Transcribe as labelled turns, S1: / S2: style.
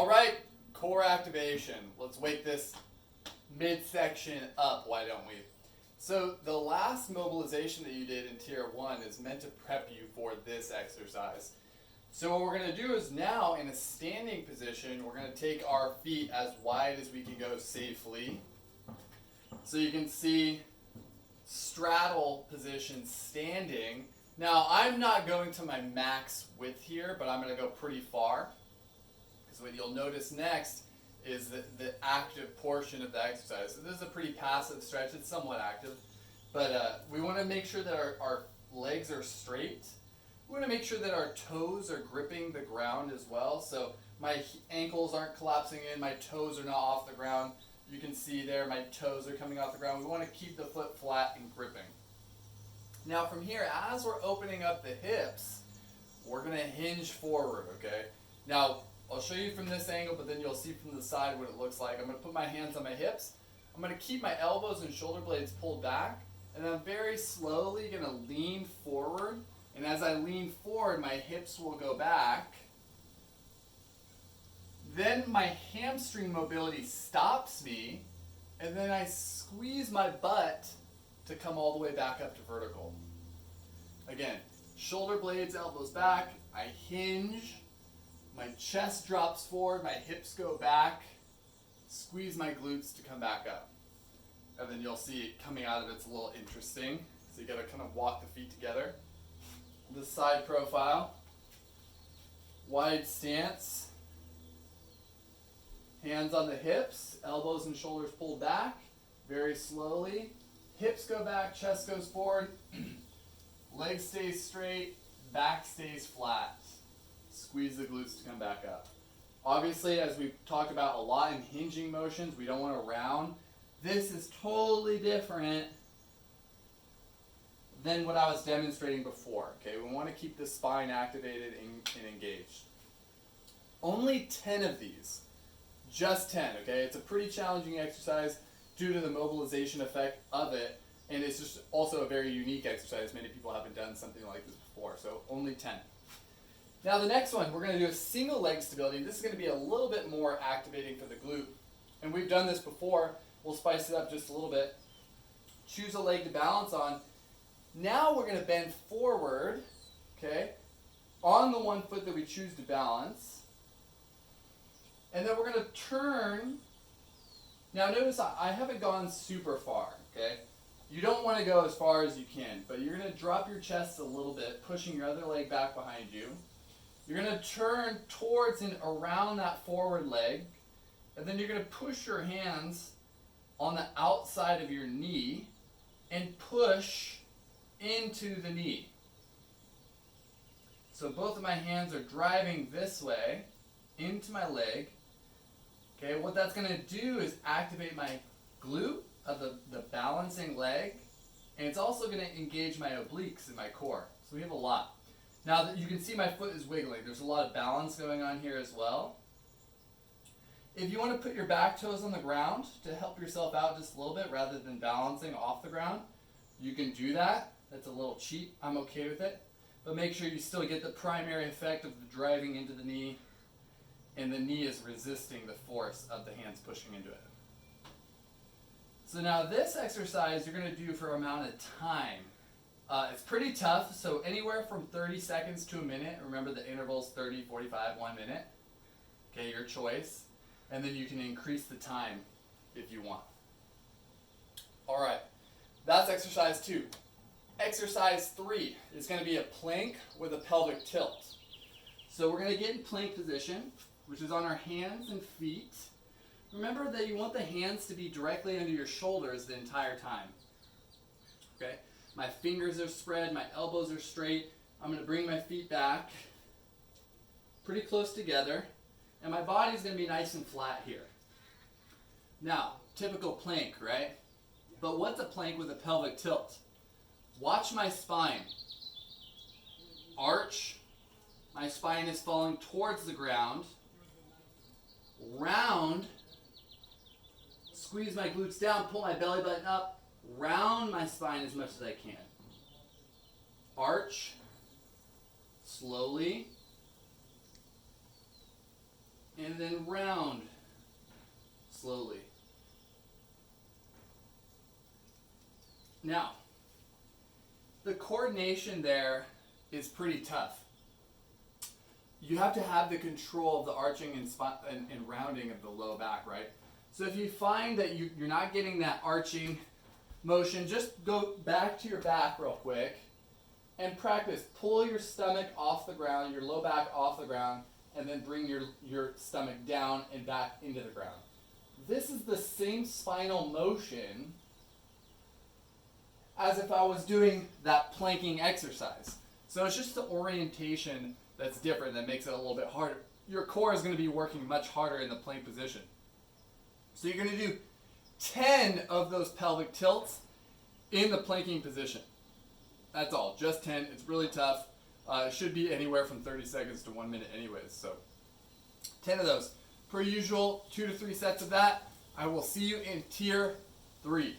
S1: All right, core activation. Let's wake this midsection up, why don't we? So the last mobilization that you did in Tier 1 is meant to prep you for this exercise. So what we're going to do is now, in a standing position, we're going to take our feet as wide as we can go safely. So you can see straddle position standing. Now I'm not going to my max width here, but I'm going to go pretty far. Because what you'll notice next is the active portion of the exercise. So this is a pretty passive stretch. It's somewhat active. But we want to make sure that our legs are straight. We want to make sure that our toes are gripping the ground as well. So my ankles aren't collapsing in. My toes are not off the ground. You can see there my toes are coming off the ground. We want to keep the foot flat and gripping. Now from here, as we're opening up the hips, we're going to hinge forward, okay? Now, I'll show you from this angle, but then you'll see from the side what it looks like. I'm going to put my hands on my hips. I'm going to keep my elbows and shoulder blades pulled back, and I'm very slowly going to lean forward. And as I lean forward, my hips will go back. Then my hamstring mobility stops me, and then I squeeze my butt to come all the way back up to vertical. Again, shoulder blades, elbows back, I hinge. My chest drops forward, my hips go back, squeeze my glutes to come back up. And then you'll see it coming out of it's a little interesting. So you gotta kind of walk the feet together. The side profile, wide stance, hands on the hips, elbows and shoulders pulled back, very slowly. Hips go back, chest goes forward, legs stay straight, back stays flat. Squeeze the glutes to come back up. Obviously, as we've talked about a lot in hinging motions, we don't want to round. This is totally different than what I was demonstrating before. Okay, we want to keep the spine activated and engaged. Only 10 of these, just 10, okay? It's a pretty challenging exercise due to the mobilization effect of it, and it's just also a very unique exercise. Many people haven't done something like this before, so only 10. Now the next one, we're going to do a single leg stability. This is going to be a little bit more activating for the glute. And we've done this before. We'll spice it up just a little bit. Choose a leg to balance on. Now we're going to bend forward, okay, on the one foot that we choose to balance. And then we're going to turn. Now notice I haven't gone super far, okay? You don't want to go as far as you can, but you're going to drop your chest a little bit, pushing your other leg back behind you. You're going to turn towards and around that forward leg, and then you're going to push your hands on the outside of your knee and push into the knee. So both of my hands are driving this way into my leg. Okay, what that's going to do is activate my glute of the balancing leg, and it's also going to engage my obliques in my core. So we have a lot. Now that you can see my foot is wiggling, there's a lot of balance going on here as well. If you want to put your back toes on the ground to help yourself out just a little bit rather than balancing off the ground, you can do that. That's a little cheap. I'm okay with it. But make sure you still get the primary effect of the driving into the knee, and the knee is resisting the force of the hands pushing into it. So now this exercise you're going to do for an amount of time. It's pretty tough, so anywhere from 30 seconds to a minute. Remember the interval's 30, 45, 1 minute. Okay, your choice. And then you can increase the time if you want. All right, that's exercise 2. Exercise 3 is going to be a plank with a pelvic tilt. So we're going to get in plank position, which is on our hands and feet. Remember that you want the hands to be directly under your shoulders the entire time. Okay? My fingers are spread, my elbows are straight. I'm going to bring my feet back pretty close together, and my body's going to be nice and flat here. Now, typical plank, right? But what's a plank with a pelvic tilt? Watch my spine. Arch. My spine is falling towards the ground. Round. Squeeze my glutes down, pull my belly button up. Round my spine as much as I can. Arch. Slowly. and then round slowly. Now, the coordination there is pretty tough. You have to have the control of the arching and rounding of the low back, right? So if you find that you're not getting that arching motion, just go back to your back real quick and practice. Pull your stomach off the ground, your low back off the ground, and then bring your stomach down and back into the ground. This is the same spinal motion as if I was doing that planking exercise. So it's just the orientation that's different that makes it a little bit harder. Your core is going to be working much harder in the plank position. So you're going to do 10 of those pelvic tilts in the planking position. That's all, just 10. It's really tough. It should be anywhere from 30 seconds to 1 minute anyways. So 10 of those. Per usual, 2 to 3 sets of that. I will see you in tier 3.